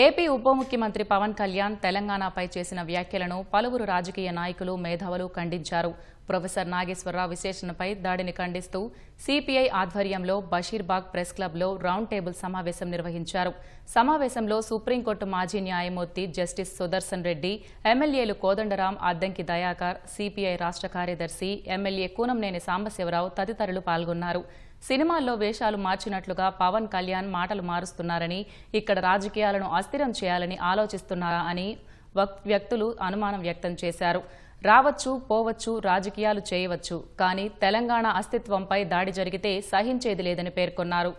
AP ఉప ముఖ్యమంత్రి పవన్ కళ్యాణ్ తెలంగాణపై చేసిన వ్యాఖ్యలను పలువురు రాజకీయ నాయకులు మేధావులు ఖండించారు. ప్రొఫెసర్ నాగేశ్వరరావు విశేషణపై దాడిని ఖండిస్తూ సిపిఐ ఆధ్వర్యంలో బషీర్బాగ్ ప్రెస్ క్లబ్లో రౌండ్ టేబుల్ సమావేశం నిర్వహించారు. సమావేశంలో సుప్రీంకోర్టు మాజీ న్యాయమూర్తి జస్టిస్ సుదర్శన్ రెడ్డి, ఎమ్మెల్యేలు కోదండరాం, అద్దంకి దయాకర్, సిపిఐ రాష్ట్ర కార్యదర్శి ఎమ్మెల్యే కూనంనేని సాంబశివరావు తదితరులు పాల్గొన్నారు. సినిమాల్లో వేషాలు మార్చినట్లుగా పవన్ కళ్యాణ్ మాటలు మారుస్తున్నారని, ఇక్కడ రాజకీయాలను అస్థిరం చేయాలని ఆలోచిస్తున్నారా అని వ్యక్తులు అనుమానం వ్యక్తం చేశారు. రావచ్చు, పోవచ్చు, రాజకీయాలు చేయవచ్చు, కానీ తెలంగాణ అస్తిత్వంపై దాడి జరిగితే సహించేది లేదని పేర్కొన్నారు.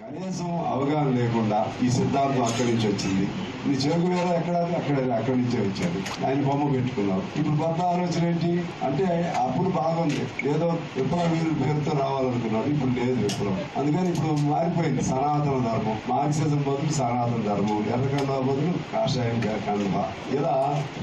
కనీసం అవగాహన లేకుండా ఈ సిద్ధాంతం అక్కడి నుంచి వచ్చింది. నీ చెరుకు వేరే అక్కడి నుంచే వచ్చాడు. ఆయన బొమ్మ పెట్టుకున్నావు. ఇప్పుడు కొత్త ఆలోచన ఏంటి అంటే అప్పుడు బాగుంది, ఏదో విప్లవ వీరుల పేరుతో రావాలనుకున్నాడు. ఇప్పుడు లేదు విప్లవం. అందుకని ఇప్పుడు మారిపోయింది సనాతన ధర్మం. మార్క్సిజం బదులు సనాతన ధర్మం, ఎర్రకండ బదులు కాషాయం కండ, ఇలా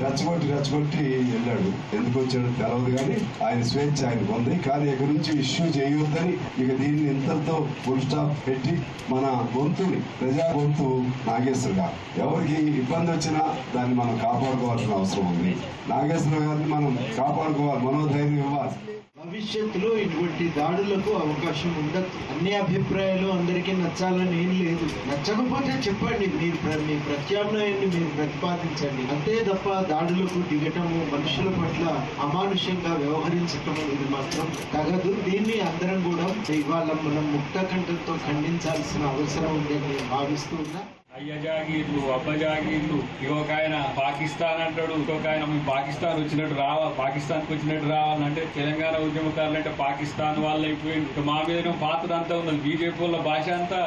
రెచ్చగొట్టి వెళ్ళాడు. ఎందుకు వచ్చాడు తెలవదు, కానీ ఆయన స్వేచ్ఛ ఆయనకు ఉంది. కానీ ఇక్కడి నుంచి ఇష్యూ చేయొద్దని ఇక దీన్ని ఇంతటితో ఫుల్ స్టాప్ పెట్టి మన గొంతుని, ప్రజా గొంతు నాగేశ్వర గారు, ఎవరికి ఇబ్బంది వచ్చినా దాన్ని మనం కాపాడుకోవాల్సిన అవసరం ఉంది. నాగేశ్వర గారిని మనం కాపాడుకోవాలి, మనోధైర్యం ఇవ్వాలి. భవిష్యత్తులో ఇటువంటి దాడులకు అవకాశం ఉండదు. అన్ని అభిప్రాయాలు అందరికీ నచ్చాలని ఏం లేదు. నచ్చకపోతే చెప్పండి, మీ ప్రత్యామ్నాయాన్ని మీరు ప్రతిపాదించండి. అంతే తప్ప దాడులకు దిగటము, మనుషుల పట్ల అమానుషంగా వ్యవహరించటం ఇది మాత్రం తగదు. దీన్ని అందరం కూడా ఇవాళ మనం ముక్త కంఠంతో ఖండించాల్సిన అవసరం ఉందని నేను భావిస్తూ ఉన్నా. అయ్య జాగీర్లు, అబ్బ జాగీర్లు, ఇంకొక ఆయన పాకిస్తాన్ అంటాడు, ఇంకొక ఆయన పాకిస్తాన్కి వచ్చినట్టు రావాలంటే తెలంగాణ ఉద్యమకారులు అంటే పాకిస్తాన్ వాళ్ళు అయిపోయింది. మా మీద పాతదంతా ఉన్నది. బీజేపీ వాళ్ళ భాష అంతా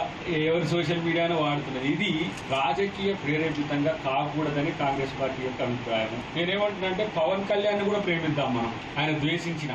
ఎవరి సోషల్ మీడియాను వాడుతున్నది. ఇది రాజకీయ ప్రేరేపితంగా కాకూడదని కాంగ్రెస్ పార్టీ యొక్క అభిప్రాయం. నేనేమంటున్నానంటే పవన్ కళ్యాణ్ కూడా ప్రేమిద్దాం మనం, ఆయన ద్వేషించిన